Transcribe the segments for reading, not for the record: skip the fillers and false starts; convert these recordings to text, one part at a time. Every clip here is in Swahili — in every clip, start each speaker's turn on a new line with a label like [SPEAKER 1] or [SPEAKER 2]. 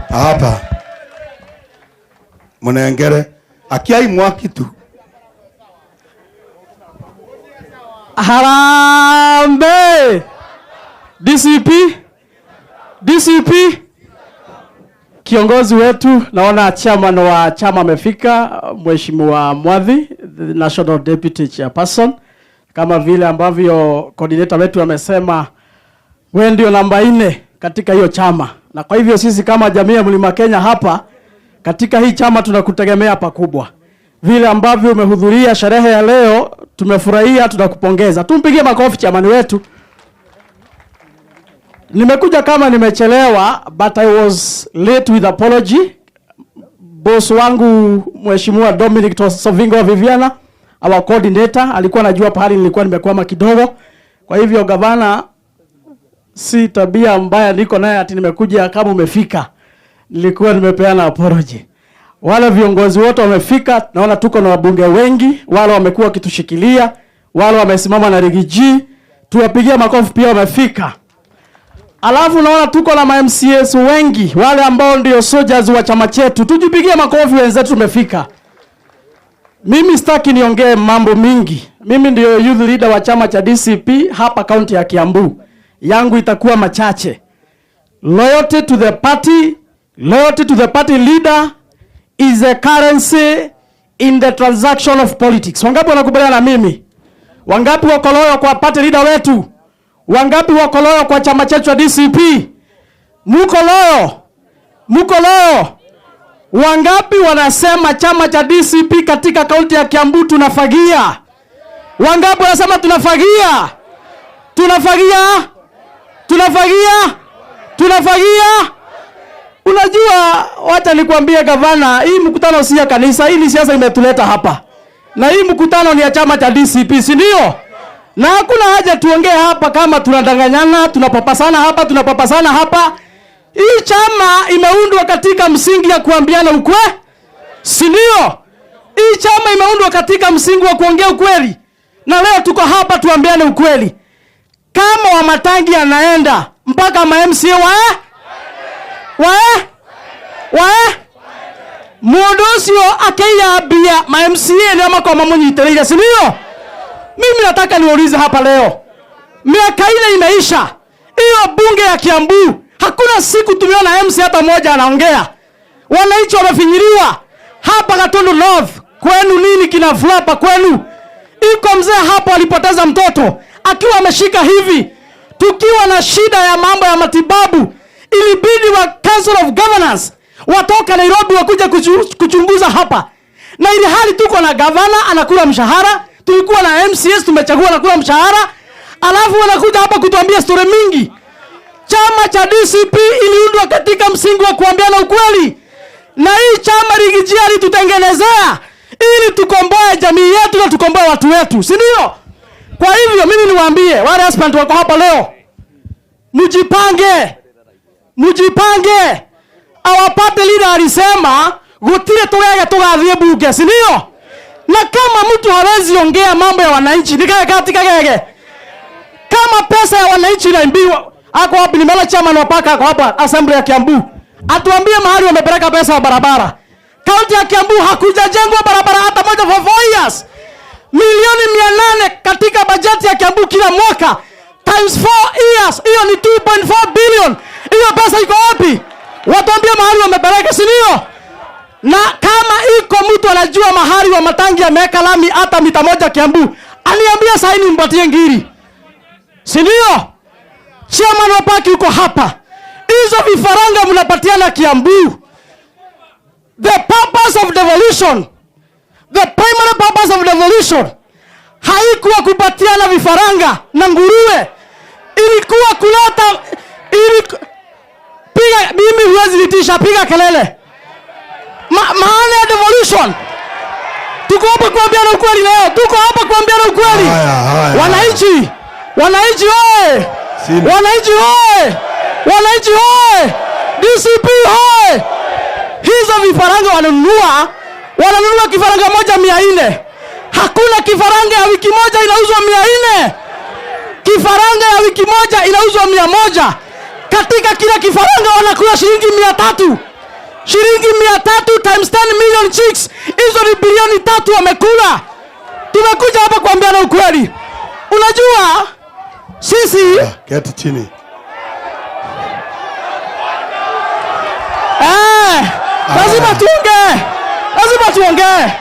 [SPEAKER 1] hapa Munengere akiai mwaki tu.
[SPEAKER 2] Harambe DCP kiongozi wetu, naona chairman wa chama amefika, Mheshimiwa Mwadhi, the National Deputy Chairperson. Kama vile ambavyo coordinator wetu amesema, wewe ndio namba 4 katika hiyo chama, na kwa hivyo sisi kama jamii ya Mlima Kenya hapa katika hii chama tunakutegemea pakubwa. Vile ambavyo umehudhuria sherehe ya leo tumefurahia, tunakupongeza. Tumpigie makofi chairman wetu. Nimekuja kama nimechelewa, but I was late with apology. Boss wangu Mheshimiwa Dominic Sovingo Viviana, our coordinator, alikuwa anajua pahali nilikuwa nimekwama kidogo. Kwa hivyo gavana, si tabia mbaya niko naye ati nimekuja kama umefika. Nilikuwa nimepeana apology. Wale viongozi wote wamefika, naona tuko na wabunge wengi, wale wamekuwa wakitushikilia, wale wamesimama na Rigiji, tuwapigie makofi pia wamefika. Alafu naona tuko na MCAs wengi, wale ambao ndio soldiers wa chama chetu. Tujipigie makofi wenzetu tumefika. Mimi sitaki niongee mambo mingi. Mimi ndio youth leader wa chama cha DCP hapa kaunti ya Kiambu. Yangu itakuwa machache. Loyalty to the party leader is a currency in the transaction of politics. Wangapi wanakubaliana na mimi? Wangapi wako loyal kwa party leader wetu? Wangapi wako loyal kwa chama chetu cha DCP? Muko loyal? Wangapi wanasema chama cha DCP katika kaunti ya Kiambu tunafagia? Wangapi wanasema tunafagia? Unajua, wacha nikwambie gavana, hii mkutano si ya kanisa, hii ni siasa imetuleta hapa. Na hii mkutano ni ya chama cha DCP, si ndio? Na hakuna haja tuongee hapa kama tunadanganyana, tunapapasana hapa. Hii chama imeundwa katika msingi ya kuambiana ukweli, si ndio? Hii chama imeundwa katika msingi wa kuongea ukweli. Na leo tuko hapa tuambiane ukweli. Kama Wamatangi anaenda mpaka MCA Mwodosio akeya bia MCA ni ama kwa mamunyitereire, si ndio? Mimi nataka niulize hapa leo. Miaka ile imeisha. Hiyo bunge ya Kiambu hakuna siku tumeona MC hata moja anaongea. Wananchi wamefinyiliwa. Hapa Gatundu North, kwenu nini kinaflapa kwenu? Iko mzee hapo alipoteza mtoto akiwa ameshika hivi. Tukiwa na shida ya mambo ya matibabu, ilibidi wa Council of Governors watoka Nairobi wakuja kuchunguza hapa. Na ili hali tuko na gavana anakula mshahara, tulikuwa na MCS tumechagua na kula mshahara, alafu wanakuja hapa kutuambia story mingi. Chama cha DCP iliundwa katika msingi wa kuambiana ukweli. Na hii chama Rigiji alitutengenezea ili tukomboe jamii yetu na tukomboe watu wetu, si ndio? Kwa hivyo mimi niwaambie wale aspirant wako hapa leo, mjipange. Our party leader alisema gutire tuwege tugathie bunge, si ndio? Na kama mtu hawezi ongea mambo ya wananchi, katika gege. Kama pesa ya wananchi inaimbiwa, ako wapi? Nimeona chama na paka ako hapa assembly ya Kiambu. Atuambie mahali wamepeleka pesa ya barabara. Kaunti ya Kiambu hakujajengwa barabara hata moja for 4 years. Milioni 800 katika bajeti ya Kiambu kila mwaka. Times 4 years. Hiyo ni 2.4 billion. Hiyo pesa iko wapi? Watuambie mahali wamepeleka, si ndio? Na kama iko mtu anajua mahali wa Matangi ameweka lami hata mita moja Kiambu, aliambia saini mpatie ngiri. Si ndio? Chairman wa party yuko hapa. Hizo vifaranga mnapatiana Kiambu. The purpose of devolution, the primary purpose of devolution haikuwa kupatiana vifaranga na nguruwe. Ilikuwa kuleta piga mimi huwezi litisha, piga kelele. Maana ya devolution. Tuko hapa kuambiana ukweli leo. Wananchi oye! DCP oye! Hizo vifaranga wananunua kifaranga moja 400. Hakuna kifaranga ya wiki moja inauzwa 400. Kifaranga ya wiki moja inauzwa 100. Katika kila kifaranga wanakula shilingi 300. Shilingi 300 times 10 million chicks. Hizo ni bilioni 3 wamekula. Tumekuja hapa kuambiana ukweli. Unajua sisi
[SPEAKER 1] keti chini.
[SPEAKER 2] Lazima tuongee. Lazima tuongee.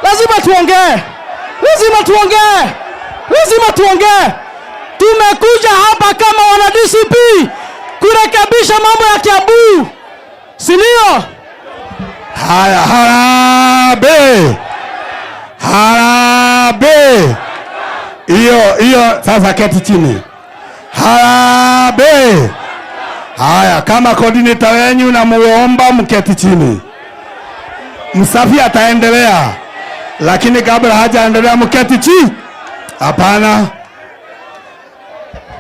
[SPEAKER 2] Lazima tuongee. Lazima tuongee. Lazima tuongee. Tumekuja hapa kama wana DCP kurekebisha mambo ya Kiambu. Si ndio?
[SPEAKER 1] Haya, harambee. Harambee. Hiyo sasa keti chini. Harambee. Haya, kama coordinator wenyu na muomba mketi chini. Msafi ataendelea. Lakini kabla hajaendelea mketi chini. Hapana.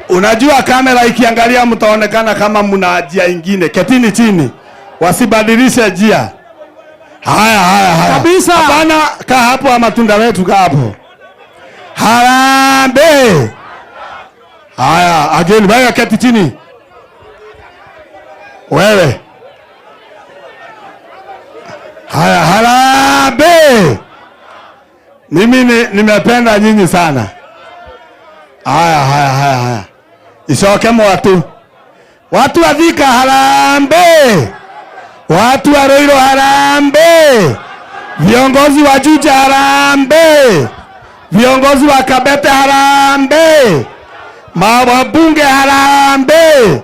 [SPEAKER 1] Unajua kamera ikiangalia mtaonekana kama mna njia nyingine. Ketini chini. Wasibadilishe njia. Haya.
[SPEAKER 2] Kabisa.
[SPEAKER 1] Hapana, kaa hapo ama matunda wetu kaa hapo. Harambee. Haya, again baya keti chini. Wewe. Haya, harambee. Mimi nimependa nyinyi sana. Haya. Ishoke watu. Watu wa Thika harambee. Watu wa Roiro harambee. Viongozi wa Juja harambee. Viongozi wa Kabete harambee. Mawabunge harambee.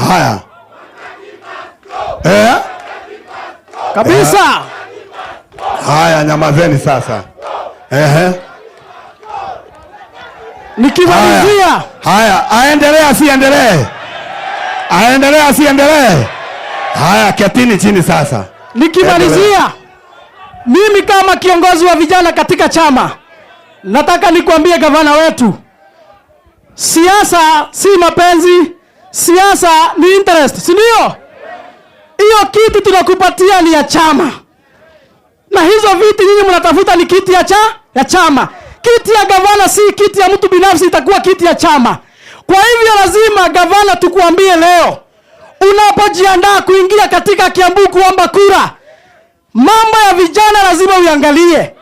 [SPEAKER 1] Haya.
[SPEAKER 2] Kabisa.
[SPEAKER 1] Haya, nyamazeni sasa.
[SPEAKER 2] Nikimalizia.
[SPEAKER 1] Haya, aendelee asiendelee? Aendelee asiendelee? Haya, ketini chini sasa.
[SPEAKER 2] Nikimalizia. Mimi kama kiongozi wa vijana katika chama, nataka nikwambie gavana wetu, siasa si mapenzi, siasa ni interest, si ndio? Hiyo kiti tunakupatia ni ya chama. Na hizo viti nyinyi mnatafuta ni kiti ya chama. Kiti ya gavana si kiti ya mtu binafsi, itakuwa kiti ya chama. Kwa hivyo lazima gavana tukuambie leo, unapojiandaa kuingia katika Kiambu kuomba kura, mambo ya vijana lazima uangalie.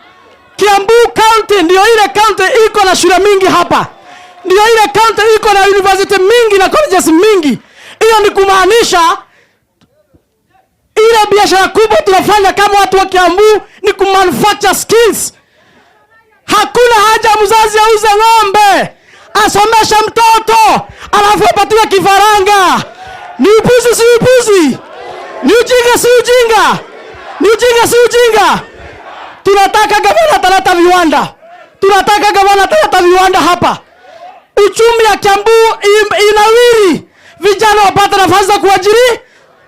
[SPEAKER 2] Kiambu County ndio ile county iko na shule mingi hapa. Ndio ile county iko na university mingi na colleges mingi. Hiyo ni kumaanisha ile biashara kubwa tunafanya kama watu wa Kiambu ni kumanufacture skills. Hakuna haja mzazi auze ng'ombe, asomesha mtoto, alafu apatiwe kifaranga. Ni upuzi si upuzi? Ni ujinga si ujinga? Ni ujinga si ujinga? Tunataka gavana ataleta viwanda. Tunataka gavana ataleta viwanda hapa. Uchumi ya Kiambu inawiri. Vijana wapata nafasi za kuajiri.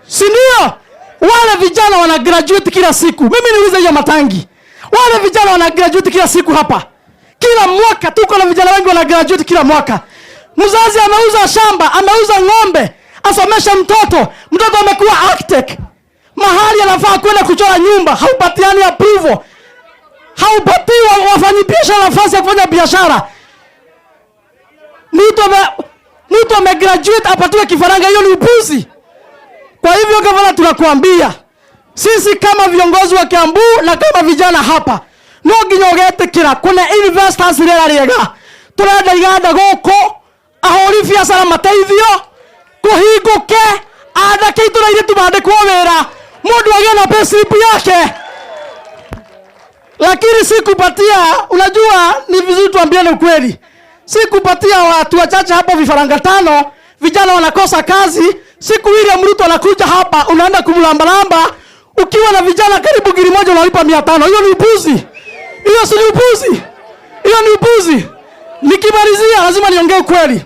[SPEAKER 2] Si ndio? Wale vijana wana graduate kila siku. Mimi niulize hiyo Matangi. Wale vijana wana graduate kila siku hapa. Kila mwaka tuko na vijana wengi wana graduate kila mwaka. Mzazi ameuza shamba, ameuza ng'ombe, asomesha mtoto. Mtoto amekuwa architect. Mahali anafaa kwenda kuchora nyumba, haupatiani approval. Haupatiwa wafanyabiashara nafasi ya kufanya biashara. Mtu amegraduate apatiwe kifaranga, hiyo ni upuzi. Kwa hivyo gavana, tunakuambia sisi kama viongozi wa Kiambu na kama vijana hapa, no ginyogete kira kuna investors rera riega turenda iganda goko ahori biashara mateithio kuhinguke andake itura ire tumandikwo wira mundu agie na payslip yake. Lakini sikupatia, unajua ni vizuri tuambiane ukweli, sikupatia watu wachache hapo vifaranga 5, vijana wanakosa kazi. Siku ile Ruto anakuja hapa, unaenda kumlambalamba ukiwa na vijana karibu giri moja unalipa 500. Hiyo ni upuzi. Hiyo si upuzi. Hiyo ni upuzi. Nikimalizia lazima niongee ukweli.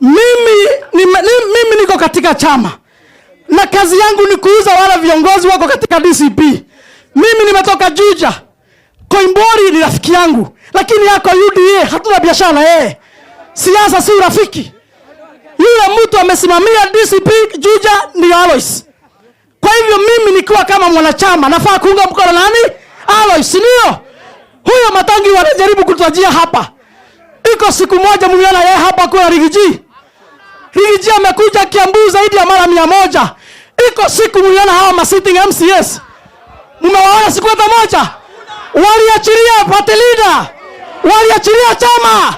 [SPEAKER 2] Mimi niko katika chama. Na kazi yangu ni kuuza wale viongozi wako katika DCP. Mimi nimetoka Juja. Koimbori ni rafiki yangu. Lakini yako UDA hatuna biashara na yeye. Siasa si rafiki. Yule mtu amesimamia DCP Juja ni Alois. Kwa hivyo mimi nikiwa kama mwanachama nafaa kuunga mkono nani? Alois, ndio? Huyo Matangi wanajaribu kututajia hapa. Iko siku moja mliona yeye hapa kwa Rigiji. Rigiji amekuja Kiambu zaidi ya mara 100. iko siku mliona hawa ma sitting MCS, mmewaona siku hata moja? Waliachilia party leader, waliachilia chama,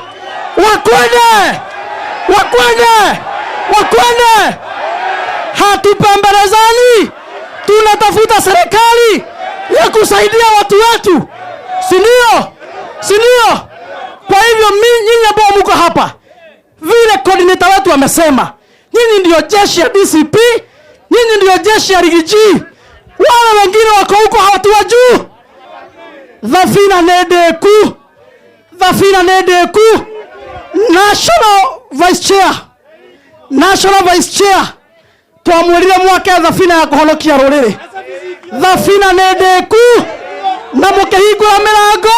[SPEAKER 2] wakwende. Hatupembelezani, tunatafuta serikali ya kusaidia watu wetu, si ndio? Kwa hivyo nyinyi ambao mko hapa, vile coordinator wetu amesema, nyinyi ndio jeshi ya DCP, nyinyi ndio jeshi ya Rigiji. Wale wengine wako huko hawatuwajui. Dhafina Nedeku, National Vice Chair, twamwirire mwake Dhafina ya kuhonokia ruriri. Dhafina Nedeku, na mukihingura mirango,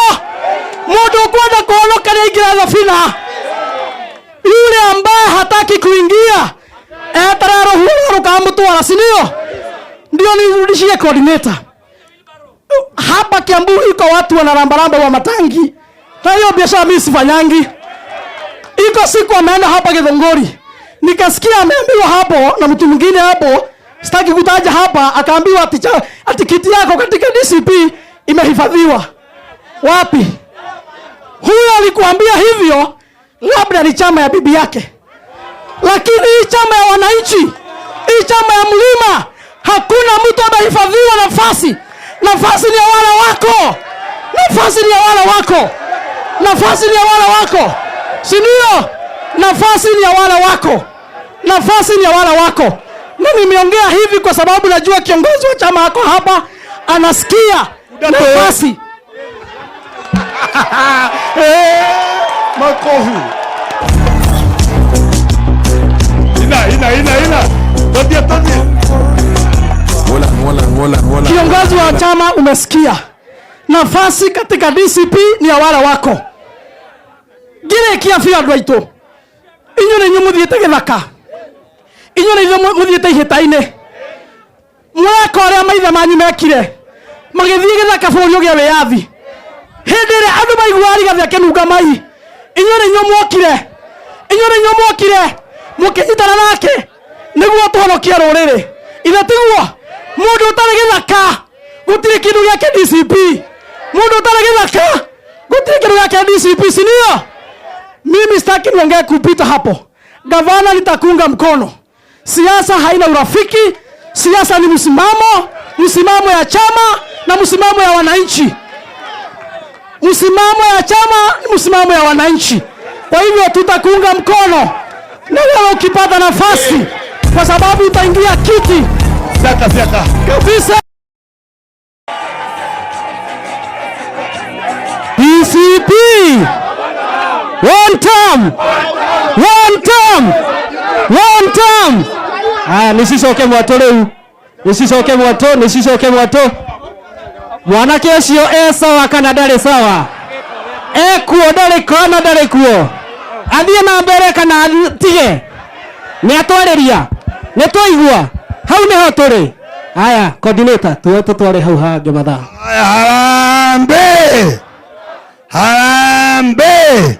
[SPEAKER 2] mundu kwenda kuhonoka ni ingira Dhafina. Yule ambaye hataki kuingia etarero huo rukamutwara, si ndio nirudishie coordinator. Hapa Kiambu iko watu wanarambaramba wa matangi, na hiyo biashara mimi sifanyangi. Iko siku ameenda hapa Githunguri, nikasikia ameambiwa hapo na mtu mwingine hapo, sitaki kutaja hapa, akaambiwa ati kiti yako katika DCP imehifadhiwa. Wapi? Huyo alikuambia hivyo, labda ni chama ya bibi yake, lakini hii chama ya wananchi, hii chama ya mlima, hakuna mtu amehifadhiwa nafasi. Nafasi ni ya wale wako, nafasi ni ya wale wako, nafasi ni ya wale wako, si ndio? Nafasi ni ya wale wako, nafasi ni ya wale wako. Na nimeongea hivi kwa sababu najua kiongozi wa chama yako hapa anasikia nafasi.
[SPEAKER 1] Makofi. Ina. Todia.
[SPEAKER 2] Kiongozi wa chama umesikia. Nafasi katika DCP ni ya wale wako. Gire kiafia dwaito. Inyo ne nyumuthiete githaka. Inyo ne nyumuthiete ihitaine. Mwaka ore maitha manyu mekire. Magithie githaka bũrũri ũgĩa wĩyathi. Hĩndĩ ĩrĩa andũ maiguari gathe kenunga mai. Inyo ne nyumwokire. Mũkĩnyitana nake nĩguo tũhonokie rũrĩrĩ. Ithe tiguo mundu ũtarĩ gĩthaka gũtirĩ kĩndũ gĩake DCP. Mundu ũtarĩ gĩthaka gũtirĩ kĩndũ gĩake DCP, si ndio? Mimi sitaki niongee kupita hapo. Gavana nitakuunga mkono. Siasa haina urafiki. Siasa ni msimamo ya chama na msimamo ya wananchi. Msimamo ya chama ni msimamo ya wananchi. Kwa hivyo tutakuunga mkono. Na wewe ukipata nafasi, kwa sababu utaingia kiti.
[SPEAKER 1] Saka.
[SPEAKER 2] Kabisa. DCP. One term. Aya, nisicoke mwato. Mwanake ũcio sawa kana ndarĩ sawa? Ekuo ndarĩ kuo. Athiĩ na mbere kana atige? Nĩatwarĩria. Nĩtwaigua. Hau nĩho tũrĩ. Aya, coordinator, tware hau hange mathaa.
[SPEAKER 1] Harambe.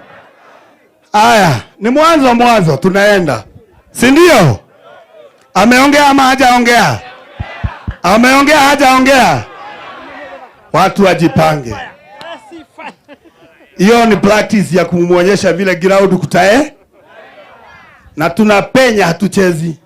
[SPEAKER 1] Aya, ni mwanzo tunaenda. Si ndio? Ameongea ama hajaongea? Hajaongea. Watu wajipange. Hiyo ni practice ya kumuonyesha vile ground kutae. Na tunapenya, hatuchezi.